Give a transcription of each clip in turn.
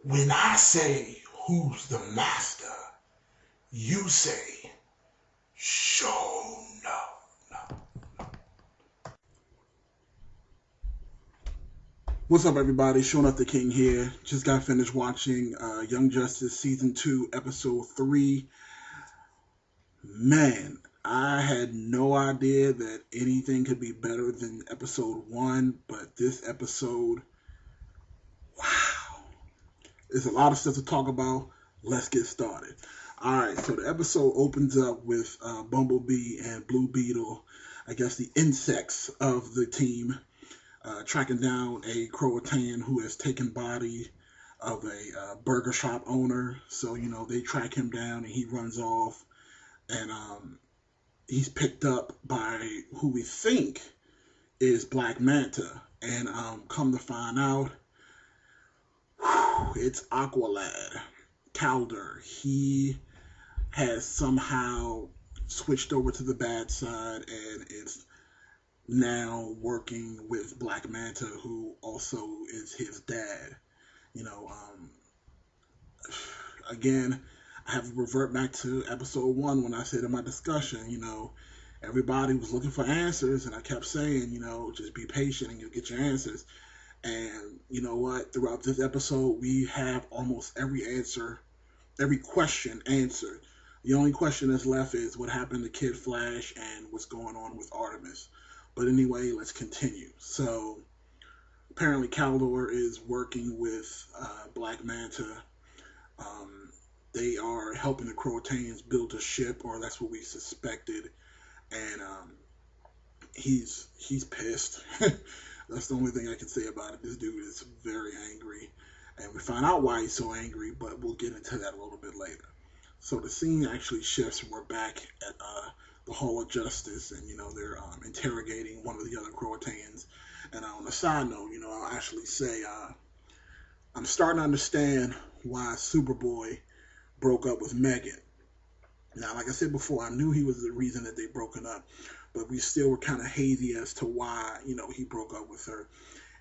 When I say who's the master, you say show no. What's up, everybody? Showing up the King here. Just got finished watching Young Justice Season 2, Episode 3. Man, I had no idea that anything could be better than Episode 1, but this episode, wow. There's a lot of stuff to talk about. Let's get started. Alright, so the episode opens up with Bumblebee and Blue Beetle, I guess the insects of the team, tracking down a Croatan who has taken body of a burger shop owner. So, they track him down and he runs off. And he's picked up by who we think is Black Manta. And come to find out, it's Aqualad, Calder. He has somehow switched over to the bad side and is now working with Black Manta, who also is his dad. Again, I have to revert back to episode 1 when I said in my discussion, everybody was looking for answers, and I kept saying, just be patient and you'll get your answers. And you know what? Throughout this episode, we have almost every question answered. The only question that's left is what happened to Kid Flash and what's going on with Artemis. But anyway, let's continue. So, apparently Kaldor is working with Black Manta. They are helping the Croatans build a ship, or that's what we suspected. And he's pissed. That's the only thing I can say about it. This dude is very angry. And we find out why he's so angry, but we'll get into that a little bit later. So the scene actually shifts, and we're back at the Hall of Justice, and they're interrogating one of the other Croatans. And on a side note, I'll actually say I'm starting to understand why Superboy broke up with Megan. Now, like I said before, I knew he was the reason that they broken up, but we still were kind of hazy as to why he broke up with her.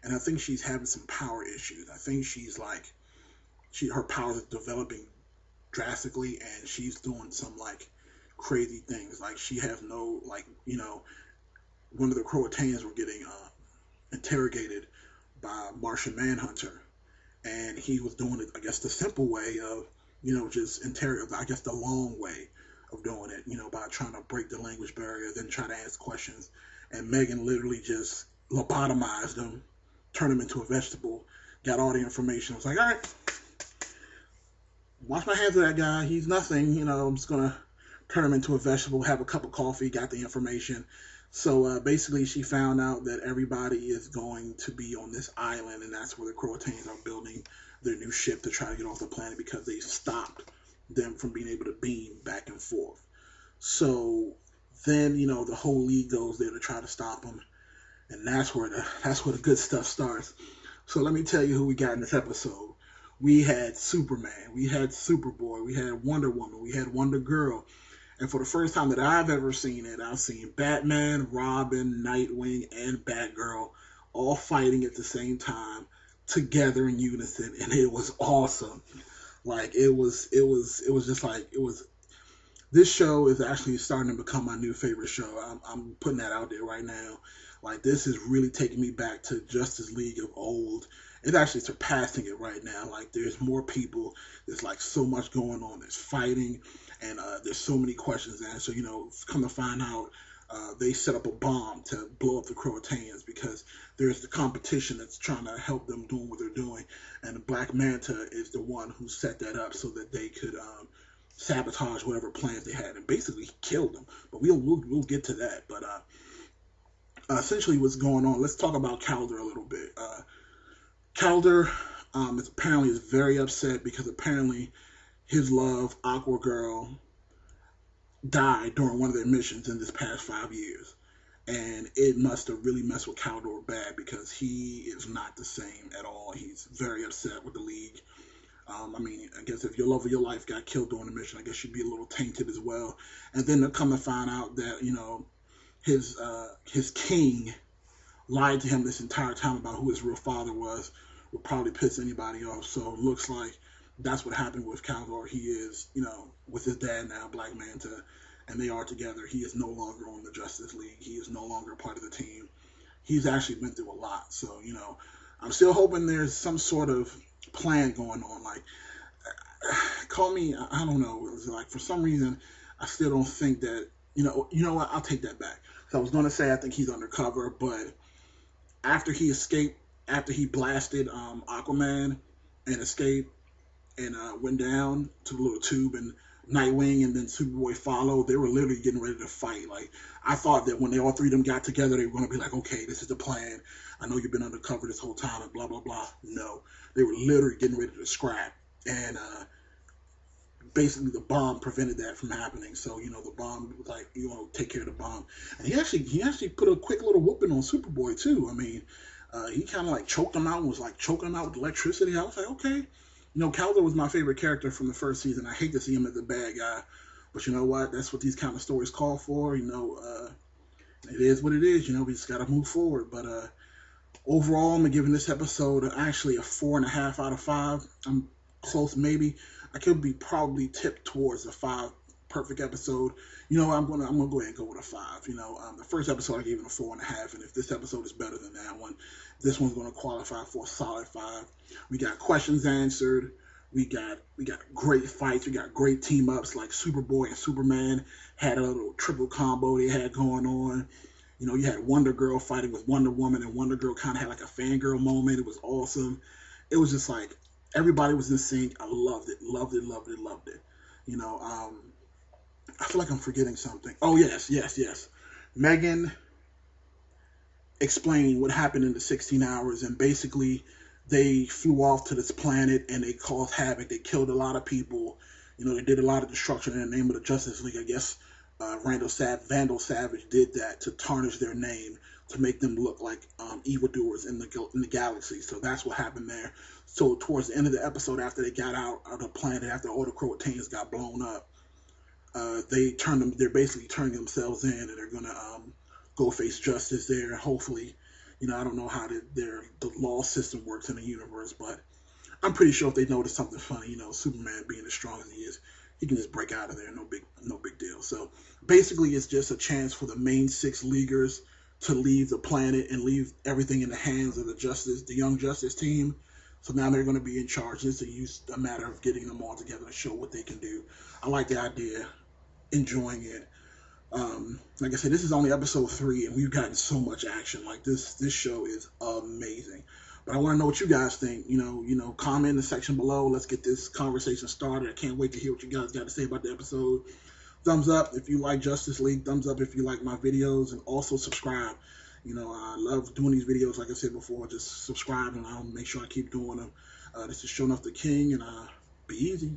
And I think she's having some power issues. I think she's her powers are developing drastically, and she's doing some crazy things. Like she has no one of the Croatans were getting interrogated by Martian Manhunter, and he was doing it, I guess, the simple way of just interrogate. I guess the long way of doing it, by trying to break the language barrier, then try to ask questions. And Megan literally just lobotomized him, turned him into a vegetable, got all the information. I was like, all right, wash my hands of that guy. He's nothing. I'm just going to turn him into a vegetable, have a cup of coffee, got the information. So basically she found out that everybody is going to be on this island, and that's where the Croatans are building their new ship to try to get off the planet because they stopped them from being able to beam back and forth. So then, the whole league goes there to try to stop them, and that's where the good stuff starts. So let me tell you who we got in this episode. We had Superman, we had Superboy, we had Wonder Woman, we had Wonder Girl. And for the first time that I've ever seen it, I've seen Batman, Robin, Nightwing, and Batgirl all fighting at the same time together in unison, and it was awesome. It was just this show is actually starting to become my new favorite show. I'm putting that out there right now. This is really taking me back to Justice League of old. It's actually surpassing it right now. There's more people. There's so much going on. There's fighting, and there's so many questions answered. Come to find out, they set up a bomb to blow up the Croatans because there's the competition that's trying to help them doing what they're doing, and the Black Manta is the one who set that up so that they could sabotage whatever plans they had and basically killed them. But we'll get to that. But essentially, what's going on? Let's talk about Calder a little bit. Calder apparently is very upset because apparently his love, Aqua Girl, died during one of their missions in this past 5 years. And it must have really messed with Calder bad because he is not the same at all. He's very upset with the League. I guess if your love of your life got killed during the mission, I guess you'd be a little tainted as well. And then to come to find out that, his king lied to him this entire time about who his real father was, would probably piss anybody off. So it looks like that's what happened with Kal-El. He is, with his dad now, Black Manta, and they are together. He is no longer on the Justice League. He is no longer a part of the team. He's actually been through a lot. So, I'm still hoping there's some sort of plan going on. Like, call me, I don't know. It's like, for some reason, I still don't think that, you know what? I'll take that back. So I was going to say I think he's undercover, but after he escaped, after he blasted Aquaman and escaped and went down to the little tube, and Nightwing and then Superboy followed, they were literally getting ready to fight. Like, I thought that when they all three of them got together, they were going to be like, okay, this is the plan. I know you've been undercover this whole time and blah, blah, blah. No, they were literally getting ready to scrap. And basically the bomb prevented that from happening. So, the bomb was like, take care of the bomb. And he actually put a quick little whooping on Superboy too. I mean, he kind of like choked him out and was like choking him out with electricity. I was like, okay. Kal-El was my favorite character from the first season. I hate to see him as a bad guy, but you know what? That's what these kind of stories call for. It is what it is. We just got to move forward. But overall, I'm giving this episode actually a 4.5 out of 5. I'm close, maybe. I could be probably tipped towards a 5 perfect episode. I'm gonna go ahead and go with a 5. The first episode I gave it a 4.5, and if this episode is better than that one, this one's gonna qualify for a solid 5. We got questions answered. We got great fights. We got great team ups, like Superboy and Superman had a little triple combo they had going on. You had Wonder Girl fighting with Wonder Woman, and Wonder Girl kind of had like a fangirl moment. It was awesome. It was just like everybody was in sync. I loved it. I feel like I'm forgetting something. Oh, yes. Megan explained what happened in the 16 hours, and basically they flew off to this planet and they caused havoc. They killed a lot of people. They did a lot of destruction in the name of the Justice League. I guess Vandal Savage did that to tarnish their name, to make them look like evildoers in the galaxy. So that's what happened there. So towards the end of the episode, after they got out of the planet, after all the Croatians got blown up, they're basically turning themselves in, and they're gonna go face justice there. Hopefully, I don't know how the law system works in the universe, but I'm pretty sure if they notice something funny, Superman being as strong as he is, he can just break out of there. No big deal. So basically, it's just a chance for the main 6 Leaguers to leave the planet and leave everything in the hands of the Young Justice team. So now they're going to be in charge. It's a matter of getting them all together to show what they can do. I like the idea, enjoying it. Like I said, this is only episode 3, and we've gotten so much action. Like this show is amazing. But I want to know what you guys think. Comment in the section below. Let's get this conversation started. I can't wait to hear what you guys got to say about the episode. Thumbs up if you like Justice League. Thumbs up if you like my videos, and also subscribe. I love doing these videos. Like I said before, just subscribe and I'll make sure I keep doing them. This is Shonuff the King, and be easy.